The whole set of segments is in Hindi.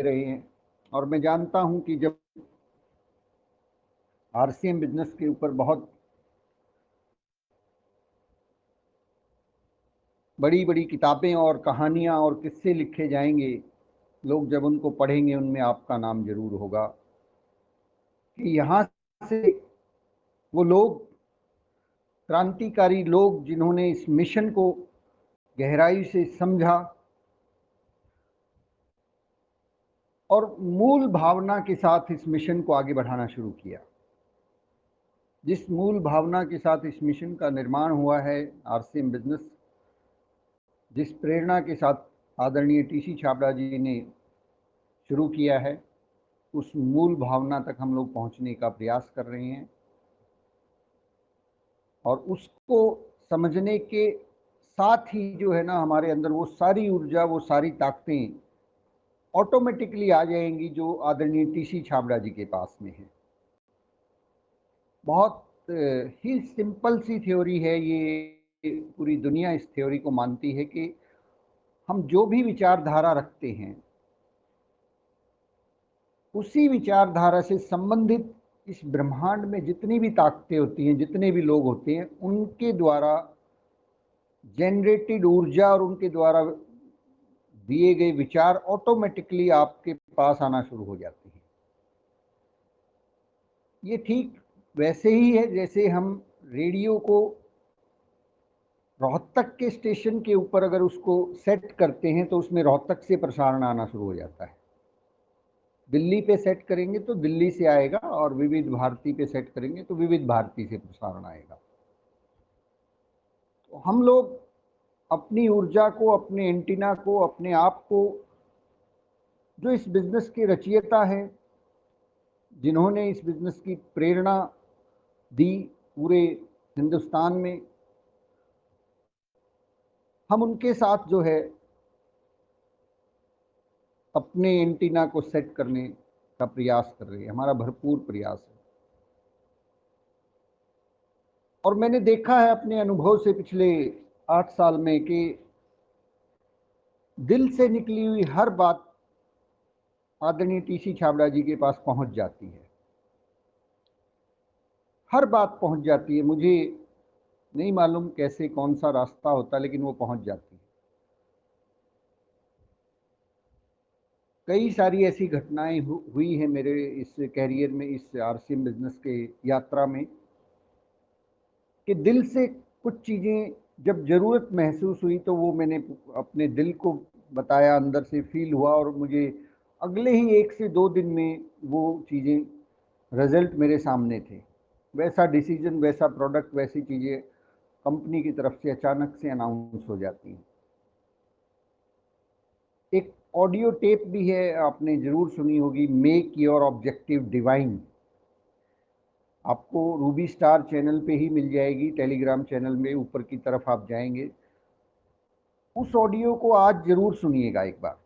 रहे हैं। और मैं जानता हूं कि जब आरसीएम बिजनेस के ऊपर बहुत बड़ी बड़ी किताबें और कहानियां और किस्से लिखे जाएंगे, लोग जब उनको पढ़ेंगे उनमें आपका नाम जरूर होगा कि यहाँ से वो लोग, क्रांतिकारी लोग जिन्होंने इस मिशन को गहराई से समझा और मूल भावना के साथ इस मिशन को आगे बढ़ाना शुरू किया। जिस मूल भावना के साथ इस मिशन का निर्माण हुआ है, आरसीएम बिजनेस, जिस प्रेरणा के साथ आदरणीय टीसी छाबड़ा जी ने शुरू किया है, उस मूल भावना तक हम लोग पहुंचने का प्रयास कर रहे हैं। और उसको समझने के साथ ही जो है ना, हमारे अंदर वो सारी ऊर्जा, वो सारी ताकतें ऑटोमेटिकली आ जाएंगी जो आदरणीय टीसी छाबड़ा जी के पास में है। बहुत ही सिंपल सी थ्योरी है ये, पूरी दुनिया इस थ्योरी को मानती है कि हम जो भी विचारधारा रखते हैं, उसी विचारधारा से संबंधित इस ब्रह्मांड में जितनी भी ताकतें होती हैं, जितने भी लोग होते हैं, उनके द्वारा जनरेटेड ऊर्जा और उनके द्वारा दिए गए विचार ऑटोमेटिकली आपके पास आना शुरू हो जाते हैं। ये ठीक वैसे ही है जैसे हम रेडियो को रोहतक के स्टेशन के ऊपर अगर उसको सेट करते हैं तो उसमें रोहतक से प्रसारण आना शुरू हो जाता है। दिल्ली पे सेट करेंगे तो दिल्ली से आएगा, और विविध भारती पे सेट करेंगे तो विविध भारती से प्रसारण आएगा। तो हम लोग अपनी ऊर्जा को, अपने एंटीना को, अपने आप को, जो इस बिजनेस के रचयिता हैं, जिन्होंने इस बिजनेस की प्रेरणा दी पूरे हिंदुस्तान में, हम उनके साथ जो है अपने एंटीना को सेट करने का प्रयास कर रहे हैं। हमारा भरपूर प्रयास है। और मैंने देखा है अपने अनुभव से पिछले 8 साल में कि दिल से निकली हुई हर बात आदरणीय टीसी छाबड़ा जी के पास पहुंच जाती है। हर बात पहुंच जाती है। मुझे नहीं मालूम कैसे, कौन सा रास्ता होता, लेकिन वो पहुंच जाती है। कई सारी ऐसी घटनाएं हुई हैं मेरे इस कैरियर में, इस आरसीएम बिजनेस के यात्रा में, कि दिल से कुछ चीज़ें जब ज़रूरत महसूस हुई तो वो मैंने अपने दिल को बताया, अंदर से फील हुआ, और मुझे अगले ही 1 से 2 दिन में वो चीज़ें, रिजल्ट मेरे सामने थे। वैसा डिसीजन, वैसा प्रोडक्ट, वैसी चीज़ें कंपनी की तरफ से अचानक से अनाउंस हो जाती हैं। एक ऑडियो टेप भी है, आपने ज़रूर सुनी होगी, मेक योर ऑब्जेक्टिव डिवाइन। आपको रूबी स्टार चैनल पे ही मिल जाएगी, टेलीग्राम चैनल में ऊपर की तरफ आप जाएंगे। उस ऑडियो को आज जरूर सुनिएगा एक बार,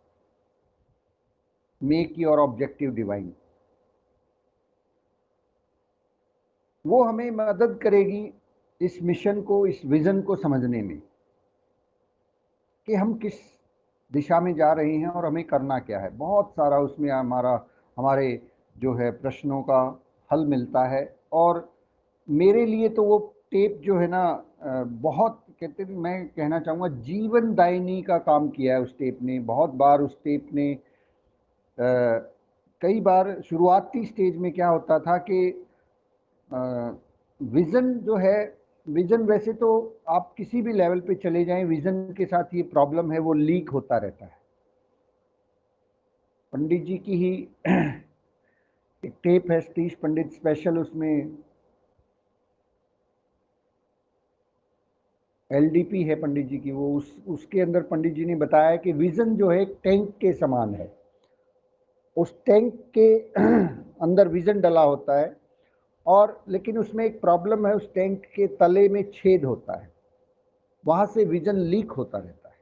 मेक योर ऑब्जेक्टिव डिवाइन। वो हमें मदद करेगी इस मिशन को, इस विजन को समझने में कि हम किस दिशा में जा रहे हैं और हमें करना क्या है। बहुत सारा उसमें हमारे जो है प्रश्नों का हल मिलता है। और मेरे लिए तो वो टेप जो है ना, बहुत, कहते हैं, मैं कहना चाहूँगा जीवन दायिनी का काम किया है उस टेप ने। बहुत बार उस टेप ने कई बार शुरुआती स्टेज में क्या होता था कि विज़न जो है, विज़न वैसे तो आप किसी भी लेवल पे चले जाएं, विज़न के साथ ये प्रॉब्लम है, वो लीक होता रहता है। पंडित जी की ही एक टेप है, सतीश पंडित स्पेशल, उसमें एलडीपी है पंडित जी की। वो उसके अंदर पंडित जी ने बताया कि विज़न जो है एक टैंक के समान है। उस टैंक के अंदर विज़न डला होता है, और लेकिन उसमें एक प्रॉब्लम है, उस टैंक के तले में छेद होता है, वहां से विज़न लीक होता रहता है,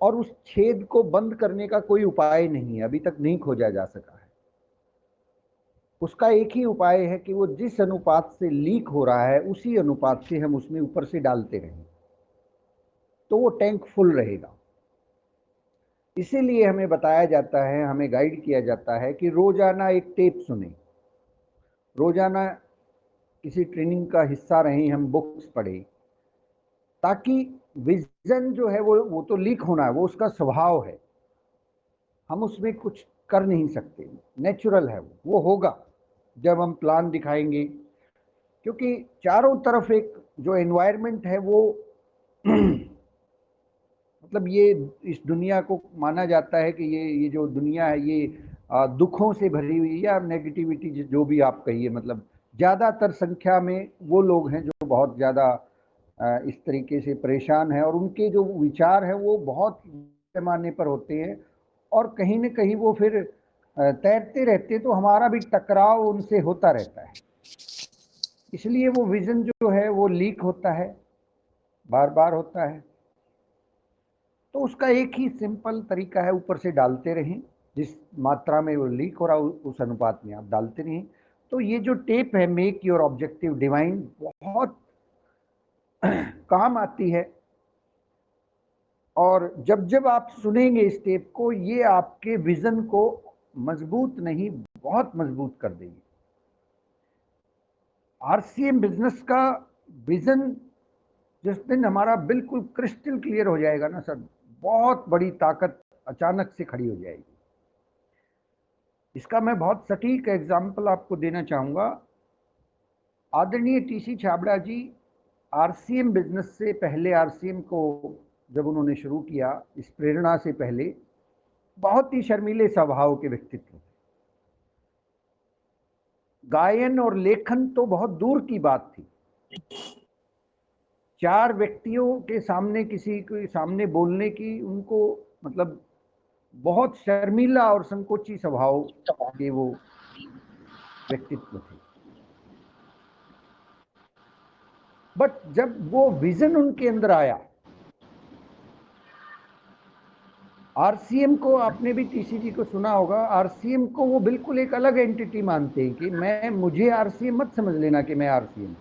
और उस छेद को बंद करने का कोई उपाय नहीं है, अभी तक नहीं खोजा जा सका है। उसका एक ही उपाय है कि वो जिस अनुपात से लीक हो रहा है उसी अनुपात से हम उसमें ऊपर से डालते रहें, तो वो टैंक फुल रहेगा। इसीलिए हमें बताया जाता है, हमें गाइड किया जाता है कि रोजाना एक टेप सुने, रोजाना किसी ट्रेनिंग का हिस्सा रहें, हम बुक्स पढ़ें, ताकि विजन जो है वो तो लीक होना है, वो उसका स्वभाव है, हम उसमें कुछ कर नहीं सकते, नेचुरल है वो होगा जब हम प्लान दिखाएंगे। क्योंकि चारों तरफ एक जो एनवायरनमेंट है वो मतलब ये इस दुनिया को माना जाता है कि ये जो दुनिया है ये दुखों से भरी हुई या नेगेटिविटी जो भी आप कहिए, मतलब ज़्यादातर संख्या में वो लोग हैं जो बहुत ज़्यादा इस तरीके से परेशान हैं, और उनके जो विचार हैं वो बहुत पैमाने पर होते हैं, और कहीं न कहीं वो फिर तैरते रहते, तो हमारा भी टकराव उनसे होता रहता है। इसलिए वो विज़न जो है वो लीक होता है, बार बार होता है। तो उसका एक ही सिंपल तरीका है, ऊपर से डालते रहें, जिस मात्रा में वो लीक हो रहा उस अनुपात में आप डालते रहें। तो ये जो टेप है मेक योर ऑब्जेक्टिव डिवाइन, बहुत काम आती है, और जब जब आप सुनेंगे इस टेप को, ये आपके विजन को मजबूत नहीं बहुत मजबूत कर देगी। आरसीएम बिजनेस का विजन जिस दिन हमारा बिल्कुल क्रिस्टल क्लियर हो जाएगा ना सर, बहुत बड़ी ताकत अचानक से खड़ी हो जाएगी। इसका मैं बहुत सटीक एग्जाम्पल आपको देना चाहूँगा। आदरणीय टीसी छाबड़ा जी आरसीएम बिजनेस से पहले, आरसीएम को जब उन्होंने शुरू किया, इस प्रेरणा से पहले बहुत ही शर्मीले स्वभाव के व्यक्तित्व, गायन और लेखन तो बहुत दूर की बात थी। 4 व्यक्तियों के सामने किसी के सामने बोलने की उनको मतलब बहुत शर्मीला और संकोची स्वभाव के वो व्यक्तित्व थे। बट जब वो विजन उनके अंदर आया, आरसीएम को आपने भी टीसी जी को सुना होगा, आरसीएम को वो बिल्कुल एक अलग एंटिटी मानते हैं कि मुझे आरसीएम मत समझ लेना कि मैं आरसीएम।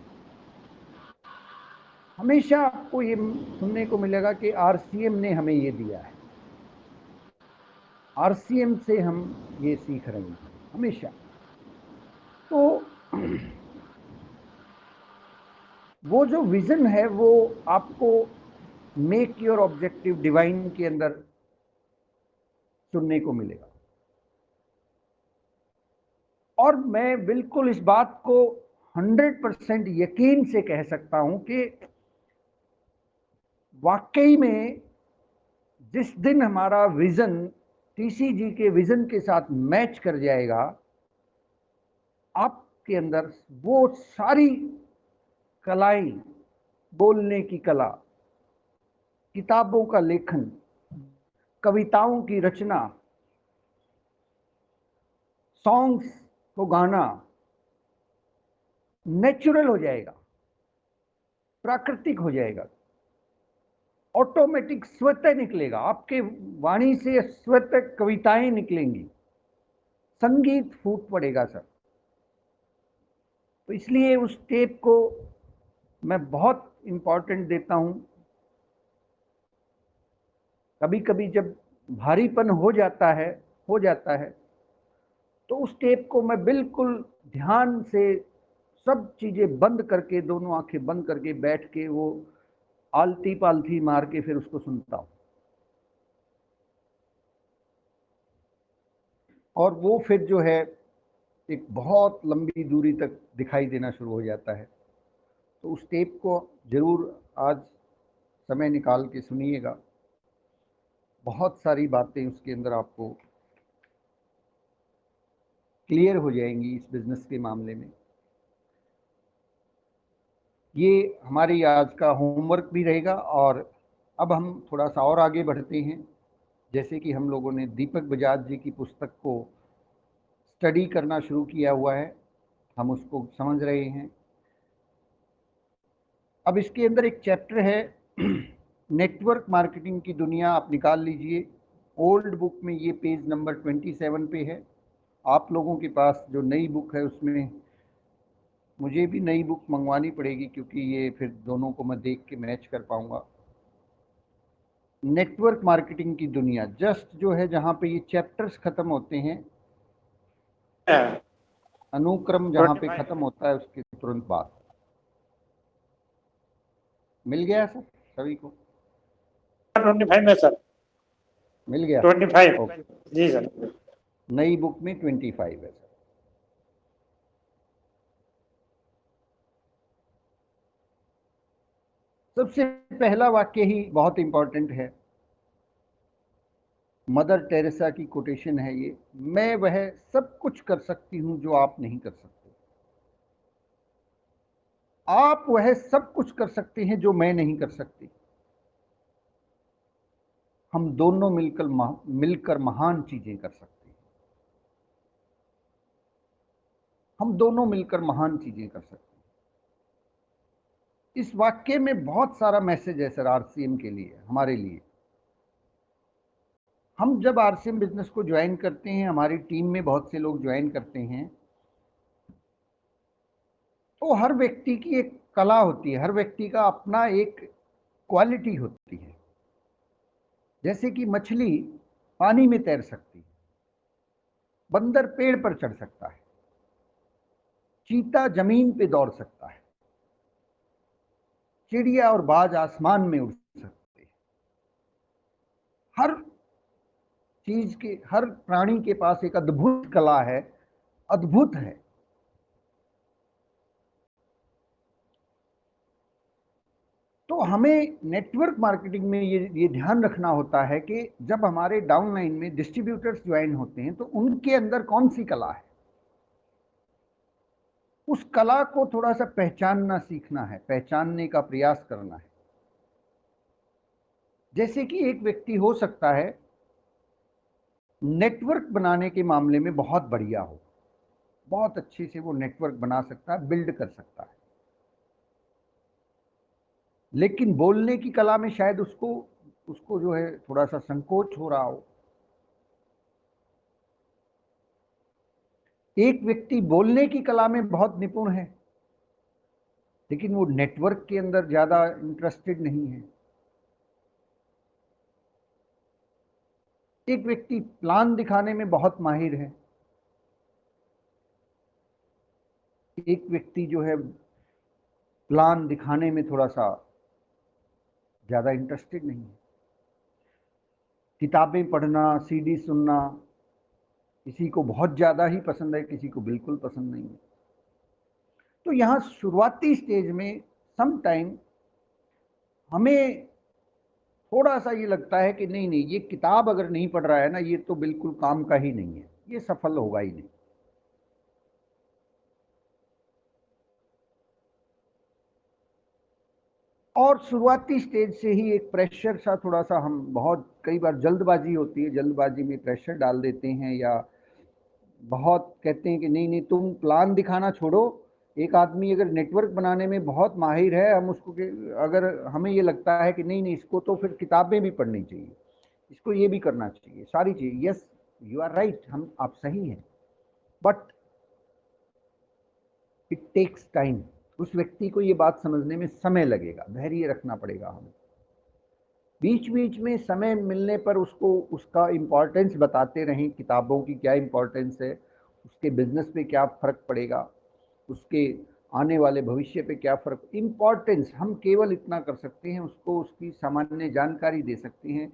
हमेशा आपको ये सुनने को मिलेगा कि आरसीएम ने हमें ये दिया है, आरसीएम से हम ये सीख रहे हैं हमेशा। तो वो जो विजन है वो आपको मेक योर ऑब्जेक्टिव डिवाइन के अंदर सुनने को मिलेगा। और मैं बिल्कुल इस बात को 100% यकीन से कह सकता हूं कि वाकई में जिस दिन हमारा विजन टीसी जी के विजन के साथ मैच कर जाएगा, आपके अंदर वो सारी कलाएं, बोलने की कला, किताबों का लेखन, कविताओं की रचना, सॉन्ग्स को गाना नेचुरल हो जाएगा, प्राकृतिक हो जाएगा, ऑटोमेटिक स्वतः निकलेगा, आपके वाणी से स्वतः कविताएं निकलेंगी, संगीत फूट पड़ेगा सर। तो इसलिए उस टेप को मैं बहुत इंपॉर्टेंट देता हूं। कभी कभी जब भारीपन हो जाता है तो उस टेप को मैं बिल्कुल ध्यान से सब चीजें बंद करके, दोनों आंखें बंद करके बैठ के वो आलती पालती मार के फिर उसको सुनता हूं, और वो फिर जो है एक बहुत लंबी दूरी तक दिखाई देना शुरू हो जाता है। तो उस टेप को जरूर आज समय निकाल के सुनिएगा, बहुत सारी बातें उसके अंदर आपको क्लियर हो जाएंगी इस बिजनेस के मामले में। ये हमारी आज का होमवर्क भी रहेगा। और अब हम थोड़ा सा और आगे बढ़ते हैं। जैसे कि हम लोगों ने दीपक बजाज जी की पुस्तक को स्टडी करना शुरू किया हुआ है, हम उसको समझ रहे हैं। अब इसके अंदर एक चैप्टर है नेटवर्क मार्केटिंग की दुनिया, आप निकाल लीजिए। ओल्ड बुक में ये पेज नंबर 27 पे है। आप लोगों के पास जो नई बुक है उसमें मुझे भी नई बुक मंगवानी पड़ेगी, क्योंकि ये फिर दोनों को मैं देख के मैच कर पाऊंगा। नेटवर्क मार्केटिंग की दुनिया, जस्ट जो है जहां पे ये चैप्टर्स खत्म होते हैं, अनुक्रम जहां पे खत्म होता है उसके तुरंत बाद। मिल गया सर सभी को? 25 में सर, मिल गया 25 ओके। जी सर। नई बुक में 25 है सर। सबसे पहला वाक्य ही बहुत इंपॉर्टेंट है, मदर टेरेसा की कोटेशन है ये, मैं वह सब कुछ कर सकती हूं जो आप नहीं कर सकते। आप वह सब कुछ कर सकते हैं जो मैं नहीं कर सकती। हम दोनों मिलकर महान चीजें कर सकते हैं। हम दोनों मिलकर महान चीजें कर सकते हैं। इस वाक्य में बहुत सारा मैसेज है सर आरसीएम के लिए, हमारे लिए। हम जब आरसीएम बिजनेस को ज्वाइन करते हैं, हमारी टीम में बहुत से लोग ज्वाइन करते हैं, तो हर व्यक्ति की एक कला होती है, हर व्यक्ति का अपना एक क्वालिटी होती है। जैसे कि मछली पानी में तैर सकती है, बंदर पेड़ पर चढ़ सकता है, चीता जमीन पे दौड़ सकता है, चिड़िया और बाज आसमान में उड़ सकते हैं। हर चीज के, हर प्राणी के पास एक अद्भुत कला है, अद्भुत है। तो हमें नेटवर्क मार्केटिंग में ये ध्यान रखना होता है कि जब हमारे डाउनलाइन में डिस्ट्रीब्यूटर्स ज्वाइन होते हैं तो उनके अंदर कौन सी कला है, उस कला को थोड़ा सा पहचानना सीखना है, पहचानने का प्रयास करना है। जैसे कि एक व्यक्ति हो सकता है नेटवर्क बनाने के मामले में बहुत बढ़िया हो, बहुत अच्छे से वो नेटवर्क बना सकता है, बिल्ड कर सकता है, लेकिन बोलने की कला में शायद उसको उसको जो है थोड़ा सा संकोच हो रहा हो। एक व्यक्ति बोलने की कला में बहुत निपुण है, लेकिन वो नेटवर्क के अंदर ज्यादा इंटरेस्टेड नहीं है। एक व्यक्ति प्लान दिखाने में बहुत माहिर है, एक व्यक्ति जो है प्लान दिखाने में थोड़ा सा ज्यादा इंटरेस्टेड नहीं है। किताबें पढ़ना, सीडी सुनना किसी को बहुत ज्यादा ही पसंद है, किसी को बिल्कुल पसंद नहीं है। तो यहां शुरुआती स्टेज में सम टाइम हमें थोड़ा सा ये लगता है कि नहीं नहीं, ये किताब अगर नहीं पढ़ रहा है ना, ये तो बिल्कुल काम का ही नहीं है, ये सफल होगा ही नहीं। और शुरुआती स्टेज से ही एक प्रेशर सा थोड़ा सा, हम बहुत कई बार जल्दबाजी होती है, जल्दबाजी में प्रेशर डाल देते हैं, या बहुत कहते हैं कि नहीं नहीं तुम प्लान दिखाना छोड़ो। एक आदमी अगर नेटवर्क बनाने में बहुत माहिर है, हम उसको अगर हमें ये लगता है कि नहीं नहीं इसको तो फिर किताबें भी पढ़नी चाहिए, इसको ये भी करना चाहिए, सारी चीज़, यस यू आर राइट, हम आप सही हैं, बट इट टेक्स टाइम। उस व्यक्ति को ये बात समझने में समय लगेगा, धैर्य रखना पड़ेगा हमें। बीच बीच में समय मिलने पर उसको उसका इम्पोर्टेंस बताते रहें, किताबों की क्या इम्पोर्टेंस है, उसके बिजनेस पे क्या फ़र्क पड़ेगा, उसके आने वाले भविष्य पे क्या फ़र्क। इम्पोर्टेंस हम केवल इतना कर सकते हैं, उसको उसकी सामान्य जानकारी दे सकते हैं।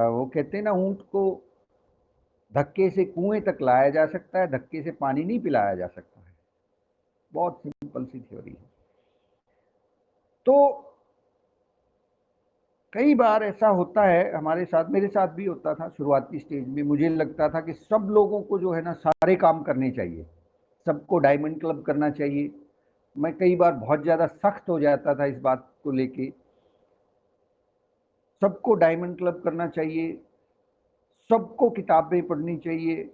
वो कहते हैं ना, ऊँट को धक्के से कुएं तक लाया जा सकता है, धक्के से पानी नहीं पिलाया जा सकता है। बहुत सिंपल सी थ्योरी है। तो कई बार ऐसा होता है हमारे साथ, मेरे साथ भी होता था शुरुआती स्टेज में। मुझे लगता था कि सब लोगों को जो है ना सारे काम करने चाहिए, सबको डायमंड क्लब करना चाहिए। मैं कई बार बहुत ज़्यादा सख्त हो जाता था इस बात को लेके, सबको डायमंड क्लब करना चाहिए, सबको किताबें पढ़नी चाहिए,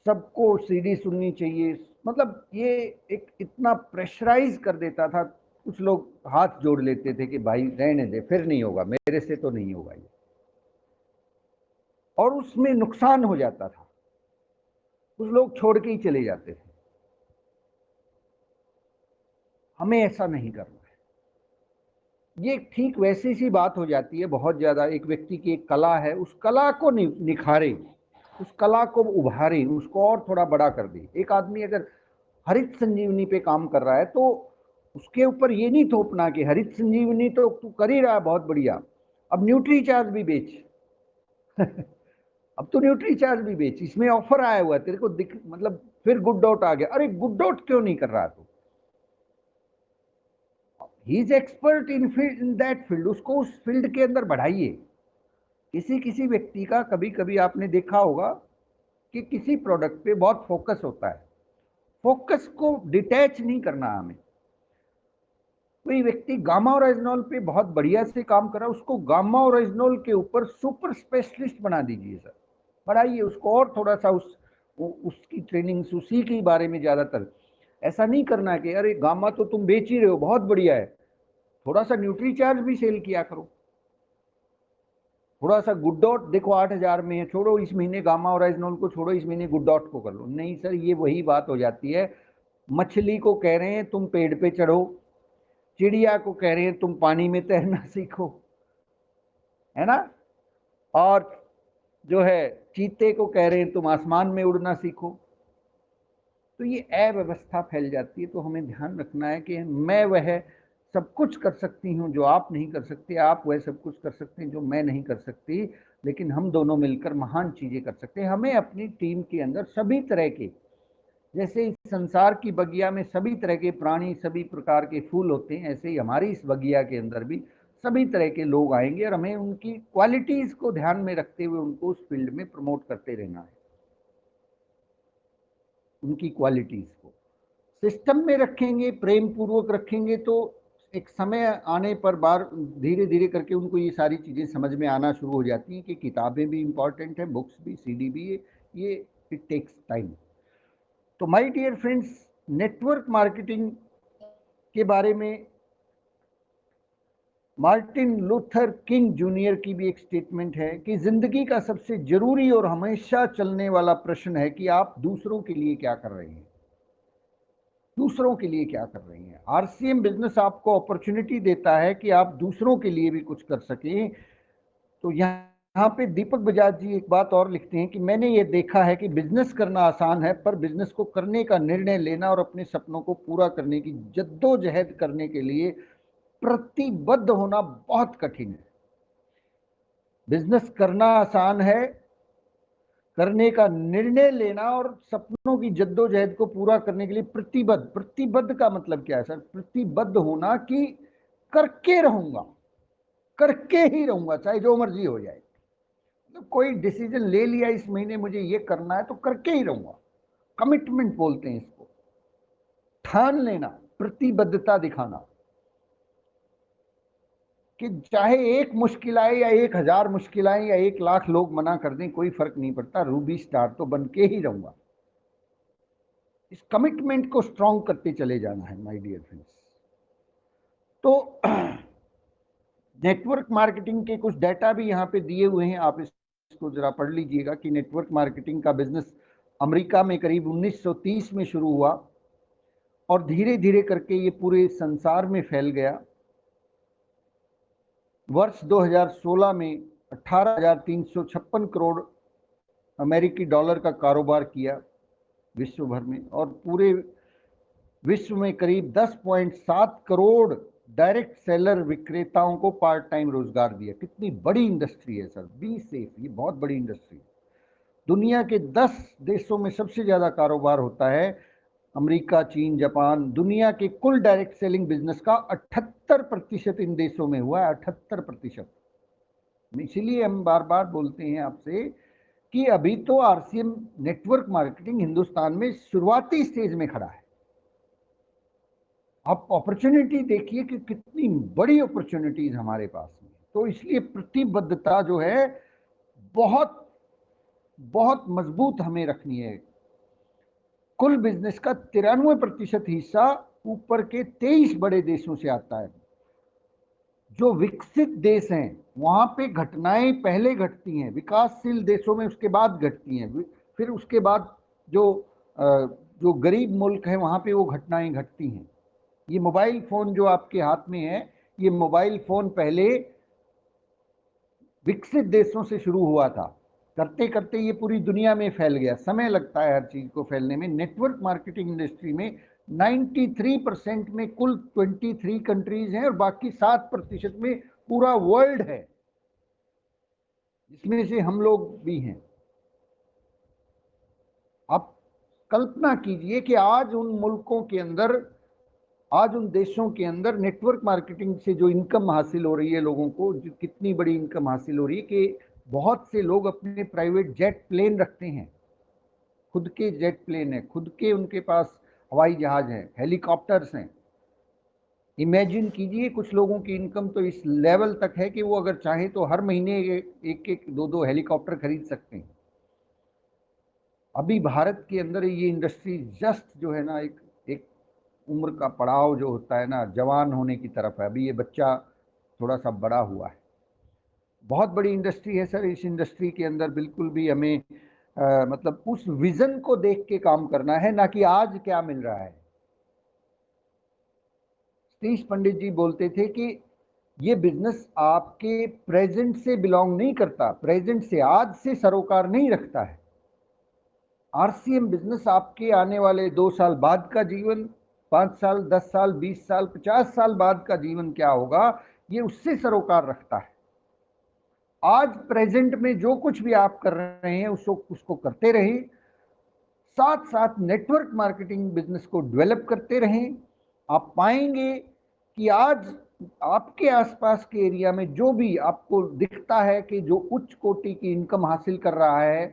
सबको सीडी सुननी चाहिए। मतलब ये एक इतना प्रेशराइज कर देता था। कुछ लोग हाथ जोड़ लेते थे कि भाई रहने दे, फिर नहीं होगा, मेरे से तो नहीं होगा ये, और उसमें नुकसान हो जाता था, कुछ लोग छोड़ के ही चले जाते थे। हमें ऐसा नहीं करना है। ये ठीक वैसी सी बात हो जाती है बहुत ज़्यादा। एक व्यक्ति की एक कला है, उस कला को निखारे, उस कला को उभारे, उसको और थोड़ा बड़ा कर दे। एक आदमी अगर हरित संजीवनी पे काम कर रहा है तो उसके ऊपर ये नहीं थोपना कि हरित संजीवनी तो तू कर ही रहा है बहुत बढ़िया, अब न्यूट्री चार्ज भी बेच। अब तो न्यूट्री चार्ज भी बेच, इसमें ऑफर आया हुआ है तेरे को दिख, मतलब फिर गुड डॉट आ गया। अरे गुड डॉट क्यों नहीं कर रहा तू? He is expert in that field, उसको उस फील्ड के अंदर बढ़ाइए। किसी किसी व्यक्ति का कभी कभी आपने देखा होगा कि किसी प्रोडक्ट पे बहुत फोकस होता है, फोकस को डिटैच नहीं करना हमें। कोई व्यक्ति गामा ओरिजिनॉल पे बहुत बढ़िया से काम कर रहा है, उसको गामा ओरिजिनॉल के ऊपर सुपर स्पेशलिस्ट बना दीजिए सर, बढ़ाइए उसको और थोड़ा सा, उसकी ट्रेनिंग्स उसी के बारे में ज़्यादातर। ऐसा नहीं करना कि अरे गामा तो तुम बेच ही रहे हो बहुत बढ़िया है, थोड़ा सा न्यूट्री चार्ज भी सेल किया करो, थोड़ा सा गुड डॉट देखो 8,000 में है, छोड़ो इस महीने गामा ओरिजिनॉल को, छोड़ो इस महीने गुड डॉट को कर लो। नहीं सर, ये वही बात हो जाती है। मछली को कह रहे हैं तुम पेड़ पे चढ़ो, चिड़िया को कह रहे हैं तुम पानी में तैरना सीखो, है ना, और जो है चीते को कह रहे हैं तुम आसमान में उड़ना सीखो। तो ये अव्यवस्था फैल जाती है। तो हमें ध्यान रखना है कि मैं वह सब कुछ कर सकती हूँ जो आप नहीं कर सकते, आप वह सब कुछ कर सकते हैं जो मैं नहीं कर सकती, लेकिन हम दोनों मिलकर महान चीजें कर सकते हैं। हमें अपनी टीम के अंदर सभी तरह के, जैसे इस संसार की बगिया में सभी तरह के प्राणी, सभी प्रकार के फूल होते हैं, ऐसे ही हमारी इस बगिया के अंदर भी सभी तरह के लोग आएंगे और हमें उनकी क्वालिटीज को ध्यान में रखते हुए उनको उस फील्ड में प्रमोट करते रहना है। उनकी क्वालिटीज को सिस्टम में रखेंगे, प्रेम पूर्वक रखेंगे, तो एक समय आने पर बार धीरे धीरे करके उनको ये सारी चीजें समझ में आना शुरू हो जाती हैं कि किताबें भी इंपॉर्टेंट है, बुक्स भी, सीडी भी, ये इट टेक्स टाइम। तो my dear friends, network marketing के बारे में मार्टिन लूथर किंग जूनियर की भी एक स्टेटमेंट है कि जिंदगी का सबसे जरूरी और हमेशा चलने वाला प्रश्न है कि आप दूसरों के लिए क्या कर रहे हैं, दूसरों के लिए क्या कर रही हैं। आरसीएम बिजनेस आपको अपॉर्चुनिटी देता है कि आप दूसरों के लिए भी कुछ कर सकें। तो यहाँ पे दीपक बजाज जी एक बात और लिखते हैं कि मैंने ये देखा है कि बिजनेस करना आसान है, पर बिजनेस को करने का निर्णय लेना और अपने सपनों को पूरा करने की जद्दोजहद करने के लिए प्रतिबद्ध होना बहुत कठिन है। बिजनेस करना आसान है, करने का निर्णय लेना और सपनों की जद्दोजहद को पूरा करने के लिए प्रतिबद्ध। प्रतिबद्ध का मतलब क्या है सर? प्रतिबद्ध होना कि करके रहूंगा, करके ही रहूंगा चाहे जो मर्जी हो जाए। तो कोई डिसीजन ले लिया इस महीने मुझे ये करना है तो करके ही रहूंगा, कमिटमेंट बोलते हैं इसको, ठान लेना, प्रतिबद्धता दिखाना कि चाहे एक मुश्किल आए या 1,000 मुश्किल आए या 1,00,000 लोग मना कर दें, कोई फर्क नहीं पड़ता, रूबी स्टार तो बन के ही रहूंगा। इस कमिटमेंट को स्ट्रांग करते चले जाना है माय डियर फ्रेंड्स। तो नेटवर्क मार्केटिंग के कुछ डाटा भी यहाँ पे दिए हुए हैं, आप इसको जरा पढ़ लीजिएगा कि नेटवर्क मार्केटिंग का बिजनेस अमेरिका में करीब 1930 में शुरू हुआ और धीरे धीरे करके ये पूरे संसार में फैल गया। वर्ष 2016 में 18,356 करोड़ अमेरिकी डॉलर का कारोबार किया विश्व भर में, और पूरे विश्व में करीब 10.7 करोड़ डायरेक्ट सेलर विक्रेताओं को पार्ट टाइम रोजगार दिया। कितनी बड़ी इंडस्ट्री है सर, बी सेफ, ये बहुत बड़ी इंडस्ट्री। दुनिया के 10 देशों में सबसे ज्यादा कारोबार होता है, अमेरिका, चीन, जापान। दुनिया के कुल डायरेक्ट सेलिंग बिजनेस का 78% इन देशों में हुआ है, 78%। इसीलिए हम बार बार बोलते हैं आपसे कि अभी तो आरसीएम नेटवर्क मार्केटिंग हिंदुस्तान में शुरुआती स्टेज में खड़ा है। आप अपॉर्चुनिटी देखिए कि कितनी बड़ी अपॉर्चुनिटीज हमारे पास में। तो इसलिए प्रतिबद्धता जो है बहुत बहुत मजबूत हमें रखनी है। कुल बिजनेस का 93% हिस्सा ऊपर के 23 बड़े देशों से आता है। जो विकसित देश हैं वहां पे घटनाएं पहले घटती हैं, विकासशील देशों में उसके बाद घटती हैं, फिर उसके बाद जो जो गरीब मुल्क है वहां पे वो घटनाएं घटती हैं। ये मोबाइल फोन जो आपके हाथ में है, ये मोबाइल फोन पहले विकसित देशों से शुरू हुआ था, करते करते ये पूरी दुनिया में फैल गया। समय लगता है हर चीज को फैलने में। नेटवर्क मार्केटिंग इंडस्ट्री में 93% में कुल 23 कंट्रीज हैं और बाकी 7% में पूरा वर्ल्ड है, जिसमें से हम लोग भी हैं। आप कल्पना कीजिए कि आज उन मुल्कों के अंदर, आज उन देशों के अंदर नेटवर्क मार्केटिंग से जो इनकम हासिल हो रही है लोगों को, जो कितनी बड़ी इनकम हासिल हो रही है कि बहुत से लोग अपने प्राइवेट जेट प्लेन रखते हैं, खुद के जेट प्लेन है, खुद के उनके पास हवाई जहाज हैं, हेलीकॉप्टर्स हैं। इमेजिन कीजिए, कुछ लोगों की इनकम तो इस लेवल तक है कि वो अगर चाहें तो हर महीने एक एक दो दो हेलीकॉप्टर खरीद सकते हैं। अभी भारत के अंदर ये इंडस्ट्री जस्ट जो है ना, एक एक उम्र का पड़ाव जो होता है ना, जवान होने की तरफ है। अभी ये बच्चा थोड़ा सा बड़ा हुआ है। बहुत बड़ी इंडस्ट्री है सर। इस इंडस्ट्री के अंदर बिल्कुल भी हमें मतलब उस विजन को देख के काम करना है, ना कि आज क्या मिल रहा है। सतीश पंडित जी बोलते थे कि ये बिजनेस आपके प्रेजेंट से बिलोंग नहीं करता, प्रेजेंट से, आज से सरोकार नहीं रखता है। आरसीएम बिजनेस आपके आने वाले 2 साल बाद का जीवन, 5 साल, 10 साल, 20 साल, 50 साल बाद का जीवन क्या होगा, ये उससे सरोकार रखता है। आज प्रेजेंट में जो कुछ भी आप कर रहे हैं उसको करते रहें, साथ साथ नेटवर्क मार्केटिंग बिजनेस को डेवलप करते रहें। आप पाएंगे कि आज आपके आसपास के एरिया में जो भी आपको दिखता है कि जो उच्च कोटि की इनकम हासिल कर रहा है,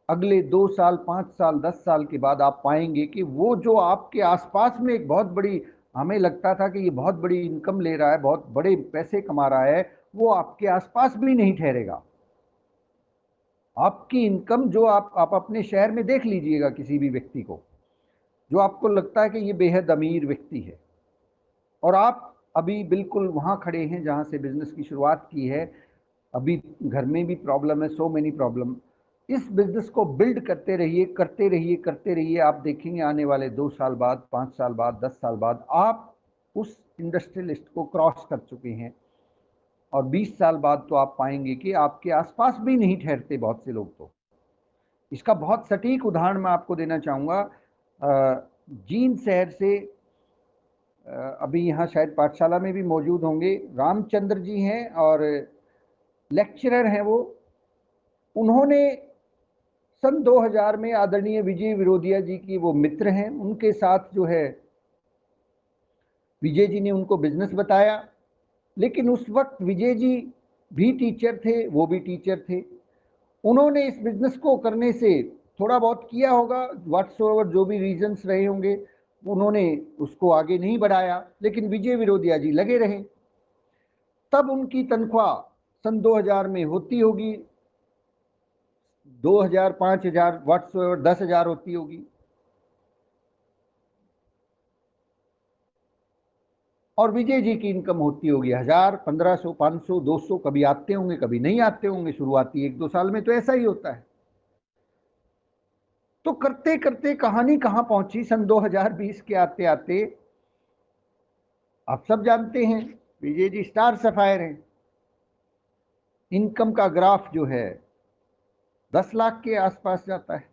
अगले 2 साल, 5 साल, 10 साल के बाद आप पाएंगे कि वो जो आपके आसपास में एक बहुत बड़ी, हमें लगता था कि ये बहुत बड़ी इनकम ले रहा है, बहुत बड़े पैसे कमा रहा है, वो आपके आसपास भी नहीं ठहरेगा। आपकी इनकम जो आप अपने शहर में देख लीजिएगा किसी भी व्यक्ति को, जो आपको लगता है कि ये बेहद अमीर व्यक्ति है, और आप अभी बिल्कुल वहाँ खड़े हैं जहाँ से बिजनेस की शुरुआत की है। अभी घर में भी प्रॉब्लम है, सो मेनी प्रॉब्लम। इस बिजनेस को बिल्ड करते रहिए, करते रहिए, करते रहिए। आप देखेंगे आने वाले 2 साल बाद, 5 साल बाद, 10 साल बाद आप उस इंडस्ट्रियलिस्ट को क्रॉस कर चुके हैं, और 20 साल बाद तो आप पाएंगे कि आपके आसपास भी नहीं ठहरते बहुत से लोग। तो इसका बहुत सटीक उदाहरण मैं आपको देना चाहूँगा। जींद शहर से, अभी यहाँ शायद पाठशाला में भी मौजूद होंगे, रामचंद्र जी हैं और लेक्चरर हैं वो। उन्होंने सन 2000 में आदरणीय विजय विरोधिया जी की वो मित्र हैं, उनके साथ जो है विजय जी ने उनको बिजनेस बताया। लेकिन उस वक्त विजय जी भी टीचर थे, वो भी टीचर थे। उन्होंने इस बिजनेस को करने से थोड़ा बहुत किया होगा, व्हाट्सओवर जो भी रीजंस रहे होंगे, उन्होंने उसको आगे नहीं बढ़ाया, लेकिन विजय विरोधिया जी लगे रहे। तब उनकी तनख्वाह सन 2000 में होती होगी 2000, 5000, व्हाट्सओवर 10,000 होती होगी। और विजय जी की इनकम होती होगी 1000, 1500, 500, 200, कभी आते होंगे, कभी नहीं आते होंगे। शुरुआती 1-2 साल में तो ऐसा ही होता है। तो करते करते कहानी कहां पहुंची, सन 2020 के आते आते आप सब जानते हैं विजय जी स्टार सफायर हैं। इनकम का ग्राफ जो है 10 लाख के आसपास जाता है,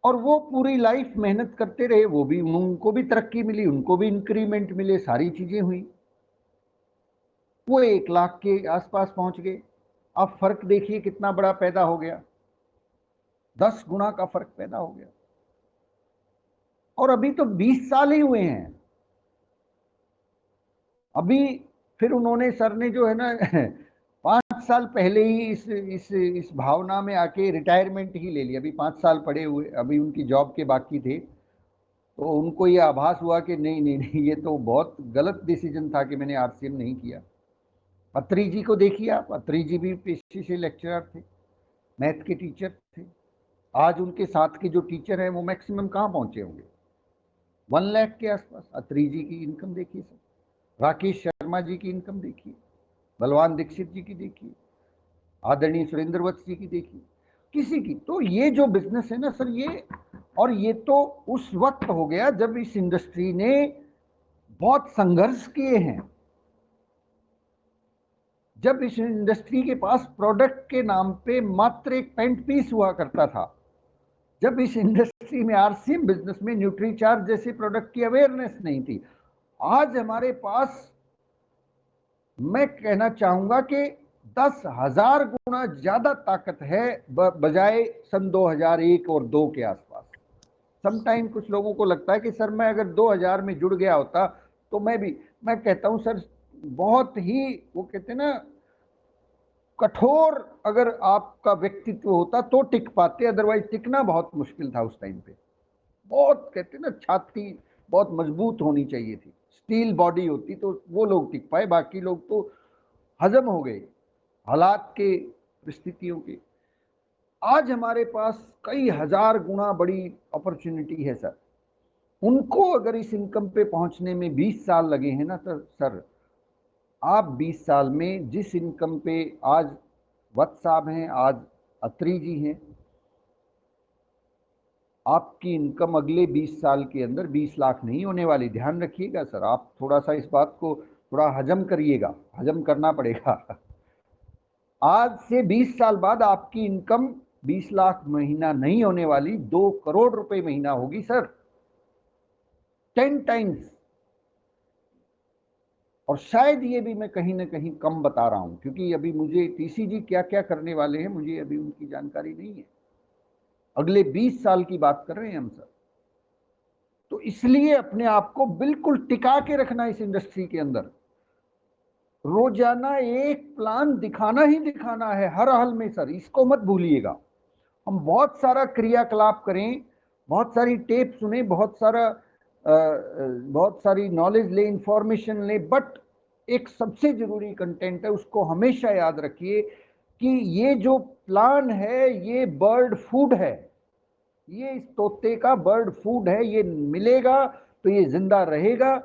और वो पूरी लाइफ मेहनत करते रहे। वो भी, उनको भी तरक्की मिली, उनको भी इंक्रीमेंट मिले, सारी चीजें हुई। वो 1 लाख के आसपास पहुंच गए। अब फर्क देखिए कितना बड़ा पैदा हो गया, 10 गुना का फर्क पैदा हो गया। और अभी तो 20 साल ही हुए हैं। अभी फिर उन्होंने, सर ने जो है ना 5 साल पहले ही इस भावना में आके रिटायरमेंट ही ले लिया। अभी 5 साल पड़े हुए, अभी उनकी जॉब के बाकी थे। तो उनको ये आभास हुआ कि नहीं नहीं नहीं, ये तो बहुत गलत डिसीजन था कि मैंने आरसीएम नहीं किया। अत्री जी को देखिए आप, अत्री जी भी पेशे से लेक्चरर थे, मैथ के टीचर थे। आज उनके साथ के जो टीचर हैं वो मैक्सिमम कहाँ पहुंचे होंगे, 1 लाख के आसपास। अत्री जी की इनकम देखिए सर, राकेश शर्मा जी की इनकम देखिए, बलवान दीक्षित जी की देखिए, आदरणीय सुरेंद्र वत्स जी की देखिए, किसी की। तो ये जो बिजनेस है ना सर, ये, और ये तो उस वक्त हो गया जब इस इंडस्ट्री ने बहुत संघर्ष किए हैं। जब इस इंडस्ट्री के पास प्रोडक्ट के नाम पे मात्र एक पेंट पीस हुआ करता था, जब इस इंडस्ट्री में आरसीएम बिजनेस में न्यूट्रीचार्ज जैसे प्रोडक्ट की अवेयरनेस नहीं थी, आज हमारे पास मैं कहना चाहूंगा कि 10,000 गुना ज्यादा ताकत है बजाय सन 2001 और 2 के आसपास। समटाइम कुछ लोगों को लगता है कि सर मैं अगर 2000 में जुड़ गया होता तो मैं कहता हूं सर, बहुत ही वो कहते हैं ना, कठोर अगर आपका व्यक्तित्व होता तो टिक पाते, अदरवाइज टिकना बहुत मुश्किल था उस टाइम पे। बहुत कहते हैं ना, छाती बहुत मजबूत होनी चाहिए थी, स्टील बॉडी होती तो वो लोग टिक पाए, बाकी लोग तो हजम हो गए हालात के, परिस्थितियों के। आज हमारे पास कई हजार गुना बड़ी अपॉर्चुनिटी है सर। उनको अगर इस इनकम पे पहुंचने में 20 साल लगे हैं ना, तो सर आप 20 साल में जिस इनकम पे आज वत्स साहब हैं, आज अत्री जी हैं, आपकी इनकम अगले 20 साल के अंदर 20 लाख नहीं होने वाली। ध्यान रखिएगा सर, आप थोड़ा सा इस बात को थोड़ा हजम करिएगा, हजम करना पड़ेगा। आज से 20 साल बाद आपकी इनकम 20 लाख महीना नहीं होने वाली, 2 करोड़ रुपए महीना होगी सर, 10 टाइम्स। और शायद ये भी मैं कहीं ना कहीं कम बता रहा हूं, क्योंकि अभी मुझे टीसी जी क्या क्या करने वाले हैं मुझे अभी उनकी जानकारी नहीं है। अगले 20 साल की बात कर रहे हैं हम सर। तो इसलिए अपने आप को बिल्कुल टिका के रखना इस इंडस्ट्री के अंदर। रोजाना एक प्लान दिखाना ही दिखाना है हर हाल में सर, इसको मत भूलिएगा। हम बहुत सारा क्रियाकलाप करें, बहुत सारी टेप सुने, बहुत सारी नॉलेज ले, इंफॉर्मेशन ले, बट एक सबसे जरूरी कंटेंट है, उसको हमेशा याद रखिए कि ये जो प्लान है ये बर्ड फूड है, ये इस तोते का बर्ड फूड है, ये मिलेगा तो ये जिंदा रहेगा।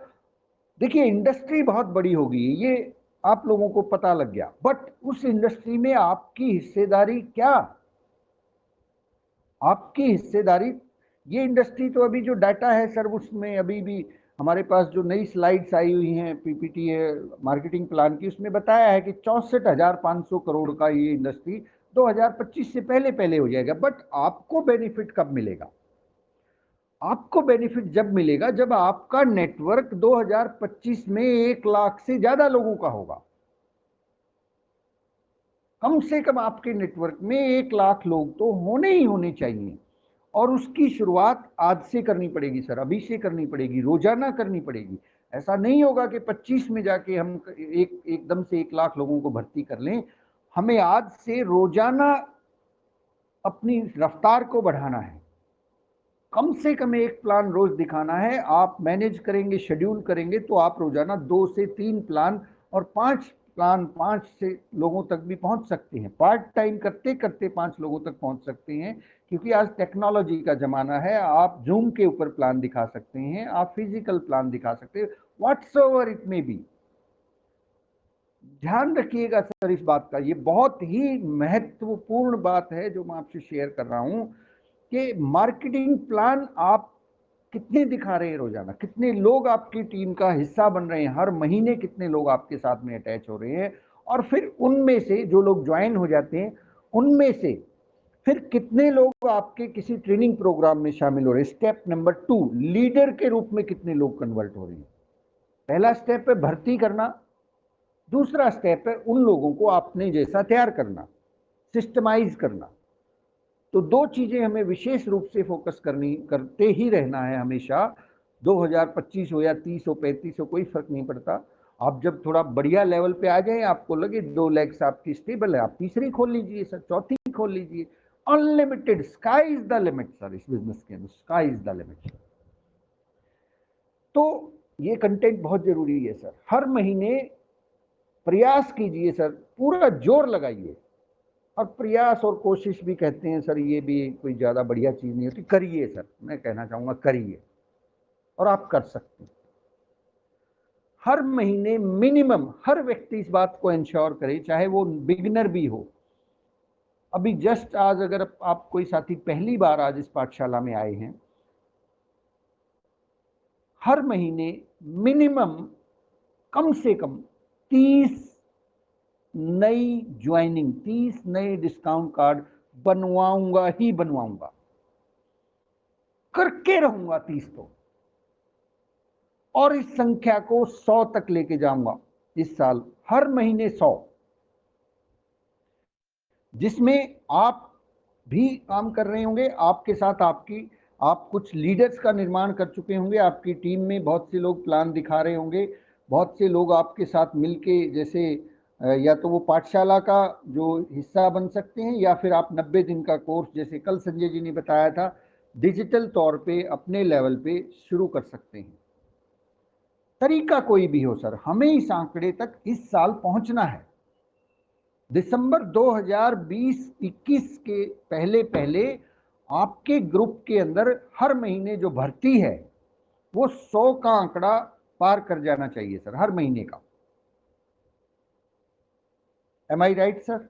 देखिए इंडस्ट्री बहुत बड़ी होगी, ये आप लोगों को पता लग गया, बट उस इंडस्ट्री में आपकी हिस्सेदारी क्या, आपकी हिस्सेदारी। ये इंडस्ट्री तो अभी जो डाटा है सर, उसमें अभी भी हमारे पास जो नई स्लाइड्स आई हुई हैं पीपीटी है मार्केटिंग प्लान की, उसमें बताया है कि 64,500 करोड़ का ये इंडस्ट्री 2025 से पहले पहले हो जाएगा। बट आपको बेनिफिट कब मिलेगा? आपको बेनिफिट जब मिलेगा जब आपका नेटवर्क 2025 में 1 लाख से ज्यादा लोगों का होगा। कम से कम आपके नेटवर्क में 1 लाख लोग तो होने ही होने चाहिए, और उसकी शुरुआत आज से करनी पड़ेगी सर, अभी से करनी पड़ेगी, रोजाना करनी पड़ेगी। ऐसा नहीं होगा कि 25 में जाके हम एकदम से 1 लाख लोगों को भर्ती कर लें। हमें आज से रोजाना अपनी रफ्तार को बढ़ाना है, कम से कम एक प्लान रोज दिखाना है। आप मैनेज करेंगे, शेड्यूल करेंगे तो आप रोजाना 2 से 3 प्लान और 5 प्लान 5 से लोगों तक भी पहुंच सकते हैं। पार्ट टाइम करते करते 5 लोगों तक पहुंच सकते हैं, क्योंकि आज टेक्नोलॉजी का जमाना है। आप जूम के ऊपर प्लान दिखा सकते हैं, आप फिजिकल प्लान दिखा सकते हैं, व्हाट्सएवर इट मे बी। ध्यान रखिएगा सर इस बात का, ये बहुत ही महत्वपूर्ण बात है जो मैं आपसे शेयर कर रहा हूं कि मार्केटिंग प्लान आप कितने दिखा रहे हैं रोजाना, कितने लोग आपकी टीम का हिस्सा बन रहे हैं, हर महीने कितने लोग आपके साथ में अटैच हो रहे हैं, और फिर उनमें से जो लोग ज्वाइन हो जाते हैं उनमें से फिर कितने लोग आपके किसी ट्रेनिंग प्रोग्राम में शामिल हो रहे हैं। स्टेप नंबर 2, लीडर के रूप में कितने लोग कन्वर्ट हो रहे हैं। पहला स्टेप है भर्ती करना, दूसरा स्टेप है उन लोगों को अपने जैसा तैयार करना, सिस्टमाइज करना। तो 2 चीजें हमें विशेष रूप से फोकस करते ही रहना है हमेशा। 2025 हो या 30 हो 35 हो, कोई फर्क नहीं पड़ता। आप जब थोड़ा बढ़िया लेवल पे आ जाए, आपको लगे 2 लेग्स आपकी स्टेबल है, आप तीसरी खोल लीजिए सर, चौथी खोल लीजिए। Unlimited, sky is the limit sir, इस बिजनेस के अंदर स्काई इज द लिमिट। तो ये कंटेंट बहुत जरूरी है सर। हर महीने प्रयास कीजिए सर, पूरा जोर लगाइए। और प्रयास और कोशिश भी कहते हैं सर, ये भी कोई ज्यादा बढ़िया चीज नहीं होती। करिए सर, मैं कहना चाहूंगा करिए, और आप कर सकते हैं। हर महीने मिनिमम हर व्यक्ति इस बात को इंश्योर करे, चाहे वो बिगिनर भी हो। अभी जस्ट आज अगर आप कोई साथी पहली बार आज इस पाठशाला में आए हैं, हर महीने मिनिमम कम से कम 30 नई ज्वाइनिंग, 30 नए डिस्काउंट कार्ड बनवाऊंगा ही बनवाऊंगा, करके रहूंगा 30 तो, और इस संख्या को 100 तक लेके जाऊंगा इस साल, हर महीने 100, जिसमें आप भी काम कर रहे होंगे, आपके साथ आप कुछ लीडर्स का निर्माण कर चुके होंगे, आपकी टीम में बहुत से लोग प्लान दिखा रहे होंगे, बहुत से लोग आपके साथ मिलके, जैसे या तो वो पाठशाला का जो हिस्सा बन सकते हैं, या फिर आप 90 दिन का कोर्स, जैसे कल संजय जी ने बताया था, डिजिटल तौर पे अपने लेवल पे शुरू कर सकते हैं। तरीका कोई भी हो सर, हमें इस आंकड़े तक इस साल पहुंचना है। दिसंबर 2020-21 के पहले पहले आपके ग्रुप के अंदर हर महीने जो भर्ती है वो 100 का आंकड़ा पार कर जाना चाहिए सर, हर महीने का। एम आई राइट सर?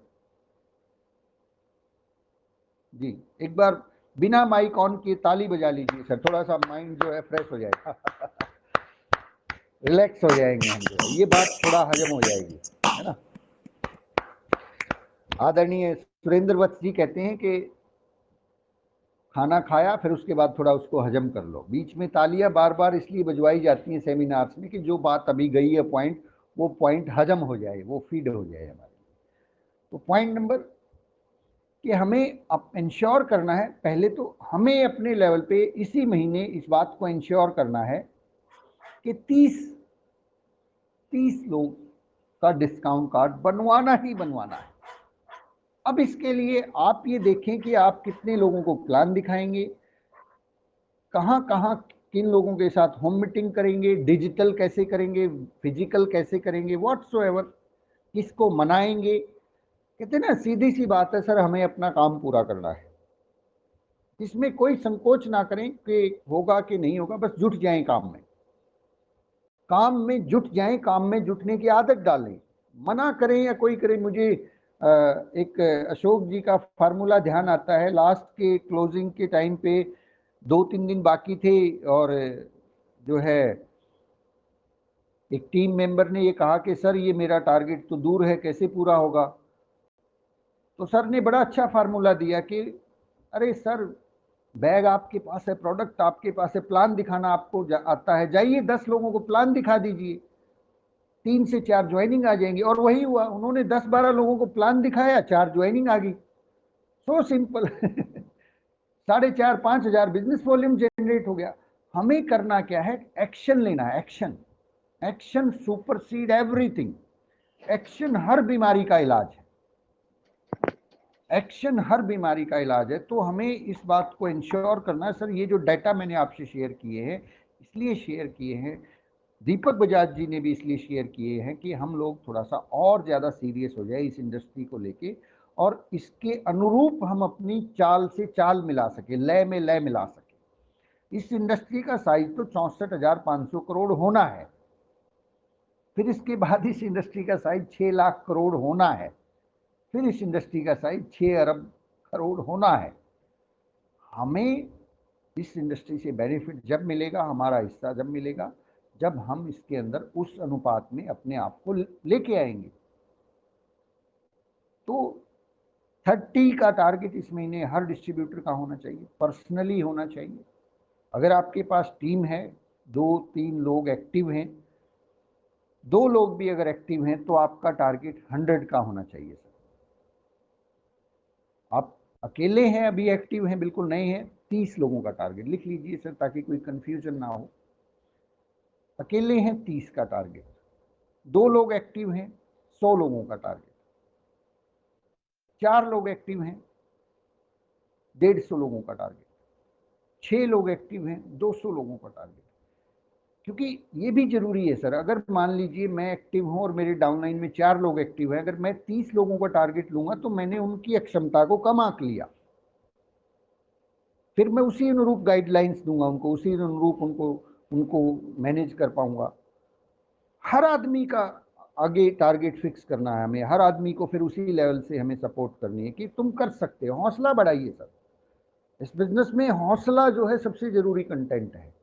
जी, एक बार बिना माइक ऑन किए ताली बजा लीजिए सर, थोड़ा सा माइंड जो है फ्रेश हो जाएगा। रिलैक्स हो जाएंगे हम, जो है ये बात थोड़ा हजम हो जाएगी, है ना। आदरणीय सुरेंद्र वत्स जी कहते हैं कि खाना खाया फिर उसके बाद थोड़ा उसको हजम कर लो। बीच में तालियां बार बार इसलिए बजवाई जाती हैं सेमिनार्स में कि जो बात अभी गई है पॉइंट, वो पॉइंट हजम हो जाए, वो फीड हो जाए हमारे। तो पॉइंट नंबर कि हमें अब इंश्योर करना है, पहले तो हमें अपने लेवल पे इसी महीने इस बात को इंश्योर करना है कि 30 लोग का डिस्काउंट कार्ड बनवाना ही बनवाना है। अब इसके लिए आप ये देखें कि आप कितने लोगों को प्लान दिखाएंगे, कहाँ कहाँ किन लोगों के साथ होम मीटिंग करेंगे, डिजिटल कैसे करेंगे, फिजिकल कैसे करेंगे, व्हाट्सोएवर, किसको मनाएंगे। कहते ना, सीधी सी बात है सर, हमें अपना काम पूरा करना है, इसमें कोई संकोच ना करें कि होगा कि नहीं होगा, बस जुट जाएं काम में, काम में जुट जाएं, काम में जुटने की आदत डालें। मना करें या कोई करे, मुझे एक अशोक जी का फार्मूला ध्यान आता है, लास्ट के क्लोजिंग के टाइम पे 2-3 दिन बाकी थे और जो है एक टीम मेंबर ने ये कहा कि सर ये मेरा टारगेट तो दूर है, कैसे पूरा होगा। तो सर ने बड़ा अच्छा फार्मूला दिया कि अरे सर, बैग आपके पास है, प्रोडक्ट आपके पास है, प्लान दिखाना आपको आता है, जाइए 10 लोगों को प्लान दिखा दीजिए, 3 से 4 ज्वाइनिंग आ जाएंगी। और वही हुआ, उन्होंने 10-12 लोगों को प्लान दिखाया, 4 ज्वाइनिंग आ गई। So simple. 4,500-5,000 business volume generate हो गया। हमें करना क्या है, एक्शन लेना है, action. Action supersede everything. Action हर बीमारी का इलाज है, एक्शन हर बीमारी का इलाज है। तो हमें इस बात को इंश्योर करना है। सर ये जो डाटा मैंने आपसे शेयर किए हैं, इसलिए शेयर किए हैं, दीपक बजाज जी ने भी इसलिए शेयर किए हैं कि हम लोग थोड़ा सा और ज़्यादा सीरियस हो जाए इस इंडस्ट्री को लेके, और इसके अनुरूप हम अपनी चाल से चाल मिला सके, लय में लय मिला सके। इस इंडस्ट्री का साइज तो 64,500 करोड़ होना है, फिर इसके बाद इस इंडस्ट्री का साइज 6 लाख करोड़ होना है, फिर इस इंडस्ट्री का साइज 6 अरब करोड़ होना है। हमें इस इंडस्ट्री से बेनिफिट जब मिलेगा, हमारा हिस्सा जब मिलेगा, जब हम इसके अंदर उस अनुपात में अपने आप को लेके आएंगे। तो 30 का टारगेट इस महीने हर डिस्ट्रीब्यूटर का होना चाहिए, पर्सनली होना चाहिए। अगर आपके पास टीम है, 2-3 लोग एक्टिव हैं, 2 लोग भी अगर एक्टिव हैं, तो आपका टारगेट 100 का होना चाहिए सर। आप अकेले हैं, अभी एक्टिव हैं, बिल्कुल नए हैं, 30 लोगों का टारगेट लिख लीजिए सर, ताकि कोई कंफ्यूजन ना हो। अकेले हैं 30 का टारगेट, 2 लोग एक्टिव हैं 100 लोगों का टारगेट, 4 लोग एक्टिव हैं 150 लोगों का टारगेट, 6 लोग एक्टिव हैं 200 लोगों का टारगेट। क्योंकि ये भी जरूरी है सर, अगर मान लीजिए मैं एक्टिव हूं और मेरे डाउनलाइन में 4 लोग एक्टिव हैं, अगर मैं 30 लोगों का टारगेट लूंगा तो मैंने उनकी अक्षमता को कम आंक लिया, फिर मैं उसी अनुरूप गाइडलाइंस दूंगा उनको, उसी अनुरूप उनको उनको मैनेज कर पाऊंगा। हर आदमी का आगे टारगेट फिक्स करना है हमें, हर आदमी को फिर उसी लेवल से हमें सपोर्ट करनी है कि तुम कर सकते हो। हौसला बढ़ाइए सर, इस बिजनेस में हौसला जो है सबसे जरूरी कंटेंट है।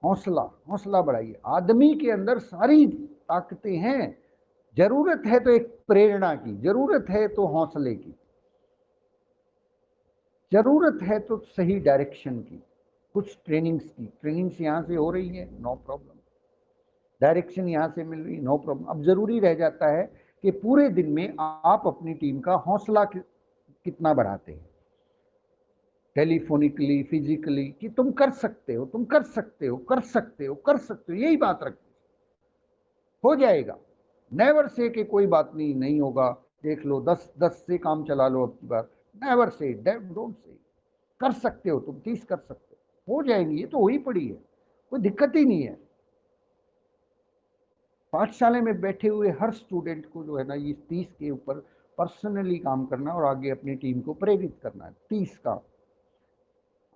हौसला, हौसला बढ़ाइए। आदमी के अंदर सारी ताकतें हैं, जरूरत है तो एक प्रेरणा की, जरूरत है तो हौसले की, जरूरत है तो सही डायरेक्शन की, कुछ ट्रेनिंग्स की। ट्रेनिंग्स यहाँ से हो रही है, नो प्रॉब्लम, डायरेक्शन यहाँ से मिल रही, नो प्रॉब्लम। अब जरूरी रह जाता है कि पूरे दिन में आप अपनी टीम का हौसला कितना बढ़ाते हैं, टेलीफोनिकली, फिजिकली, कि तुम कर सकते हो, तुम कर सकते हो, कर सकते हो, कर सकते हो, यही बात रखते हो जाएगा। नेवर से कि कोई बात नहीं, नहीं होगा, देख लो 10 से काम चला लो अब की बार। नेवर से, डोंट से, कर सकते हो तुम, 30 कर सकते हो जाएंगी, ये तो हो ही पड़ी है, कोई दिक्कत ही नहीं है। पाठशाला में बैठे हुए हर स्टूडेंट को जो है ना, ये 30 के ऊपर पर्सनली काम करना और आगे अपनी टीम को प्रेरित करना है। 30 का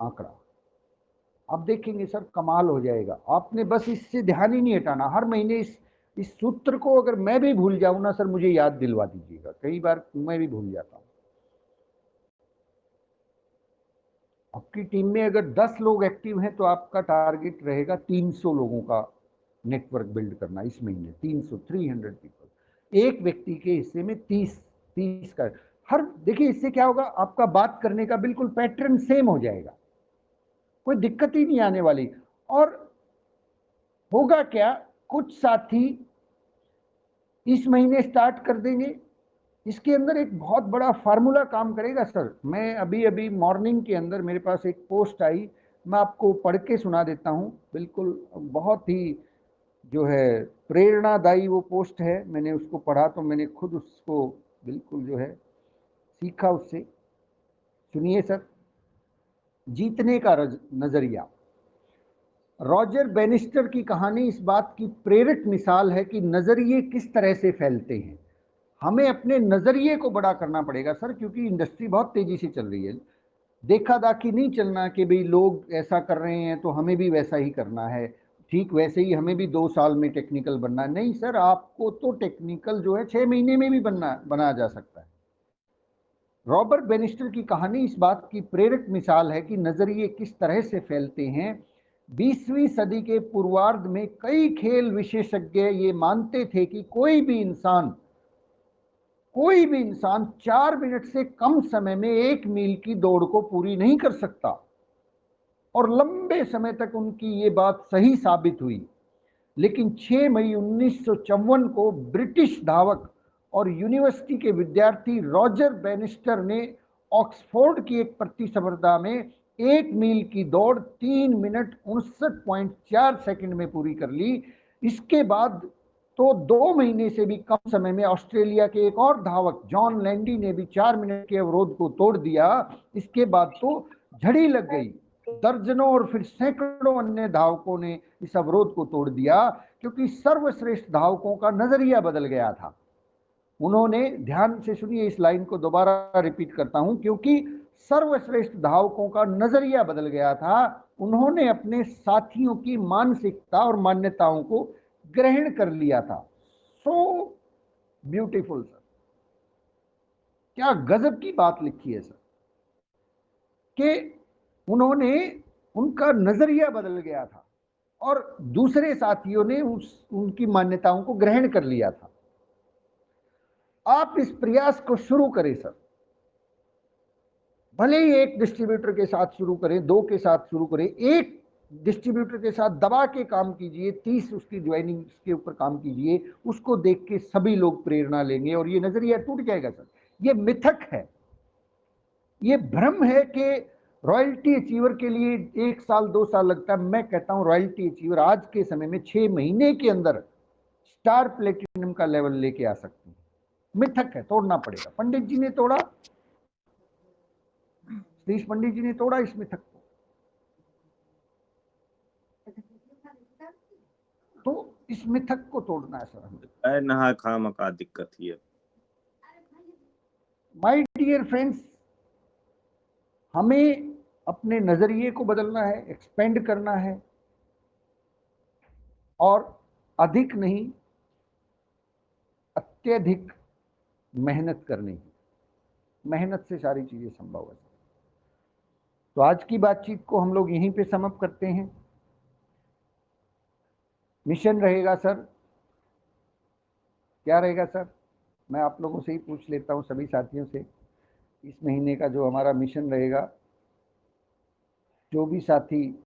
आंकड़ा आप देखेंगे सर, कमाल हो जाएगा। आपने बस इससे ध्यान ही नहीं हटाना। हर महीने इस सूत्र को अगर मैं भी भूल जाऊं ना सर, मुझे याद दिलवा दीजिएगा, कई बार मैं भी भूल जाता हूं। आपकी टीम में अगर 10 लोग एक्टिव हैं तो आपका टारगेट रहेगा 300 लोगों का नेटवर्क बिल्ड करना इस महीने। 300 पीपल, एक व्यक्ति के हिस्से में 30 का हर। देखिए इससे क्या होगा, आपका बात करने का बिल्कुल पैटर्न सेम हो जाएगा, कोई दिक्कत ही नहीं आने वाली। और होगा क्या, कुछ साथी इस महीने स्टार्ट कर देंगे, इसके अंदर एक बहुत बड़ा फार्मूला काम करेगा सर। मैं अभी अभी मॉर्निंग के अंदर मेरे पास एक पोस्ट आई, मैं आपको पढ़ के सुना देता हूं। बिल्कुल बहुत ही जो है प्रेरणादायी वो पोस्ट है, मैंने उसको पढ़ा तो मैंने खुद उसको बिल्कुल जो है सीखा उससे। सुनिए सर, जीतने का नजरिया। रॉजर बेनिस्टर की कहानी इस बात की प्रेरक मिसाल है कि नजरिए किस तरह से फैलते हैं। हमें अपने नजरिए को बड़ा करना पड़ेगा सर, क्योंकि इंडस्ट्री बहुत तेजी से चल रही है। देखा दाखी नहीं चलना कि भाई लोग ऐसा कर रहे हैं तो हमें भी वैसा ही करना है, ठीक वैसे ही हमें भी 2 साल में टेक्निकल बनना है। नहीं सर, आपको तो टेक्निकल जो है 6 महीने में भी बनाया जा सकता है। रॉबर्ट बेनिस्टर की कहानी इस बात की प्रेरक मिसाल है कि नजरिए किस तरह से फैलते हैं। 20वीं सदी के पूर्वार्ध में कई खेल विशेषज्ञ ये मानते थे कि कोई भी इंसान 4 मिनट से कम समय में 1 मील की दौड़ को पूरी नहीं कर सकता, और लंबे समय तक उनकी ये बात सही साबित हुई। लेकिन 6 मई 1954 को ब्रिटिश धावक और यूनिवर्सिटी के विद्यार्थी रॉजर बेनिस्टर ने ऑक्सफोर्ड की एक प्रतिस्पर्धा में 1 मील की दौड़ 3 मिनट 59.4 सेकंड में पूरी कर ली। इसके बाद तो 2 महीने से भी कम समय में ऑस्ट्रेलिया के एक और धावक जॉन लैंडी ने भी 4 मिनट के अवरोध को तोड़ दिया। इसके बाद तो झड़ी लग गई, दर्जनों और फिर सैकड़ों अन्य धावकों ने इस अवरोध को तोड़ दिया, क्योंकि सर्वश्रेष्ठ धावकों का नजरिया बदल गया था। उन्होंने, ध्यान से सुनिए इस लाइन को, दोबारा रिपीट करता हूं, क्योंकि सर्वश्रेष्ठ धावकों का नजरिया बदल गया था। उन्होंने अपने साथियों की मानसिकता और मान्यताओं को ग्रहण कर लिया था। सो ब्यूटीफुल सर, क्या गजब की बात लिखी है सर, कि उन्होंने, उनका नजरिया बदल गया था और दूसरे साथियों ने उनकी मान्यताओं को ग्रहण कर लिया था। आप इस प्रयास को शुरू करें सर, भले ही एक डिस्ट्रीब्यूटर के साथ शुरू करें, 2 के साथ शुरू करें, एक डिस्ट्रीब्यूटर के साथ दबा के काम कीजिए, 30 उसकी ज्वाइनिंग के ऊपर काम कीजिए, उसको देख के सभी लोग प्रेरणा लेंगे और ये नजरिया टूट जाएगा सर। ये मिथक है, ये भ्रम है कि रॉयल्टी अचीवर के लिए 1 साल 2 साल लगता है। मैं कहता हूं रॉयल्टी अचीवर आज के समय में 6 महीने के अंदर स्टार प्लेटिनम का लेवल लेके आ सकते हैं। मिथक है, तोड़ना पड़ेगा। पंडित जी ने तोड़ा, सतीश पंडित जी ने तोड़ा इस मिथक को। तो इस मिथक को तोड़ना है सर हमें। नहा खाम का दिक्कत ही है। माय डियर फ्रेंड्स, हमें अपने नजरिए को बदलना है, एक्सपेंड करना है, और अधिक नहीं अत्यधिक मेहनत करनी है। मेहनत से सारी चीजें संभव है। तो आज की बातचीत को हम लोग यहीं पे समाप्त करते हैं। मिशन रहेगा सर, क्या रहेगा सर? मैं आप लोगों से ही पूछ लेता हूँ, सभी साथियों से। इस महीने का जो हमारा मिशन रहेगा, जो भी साथी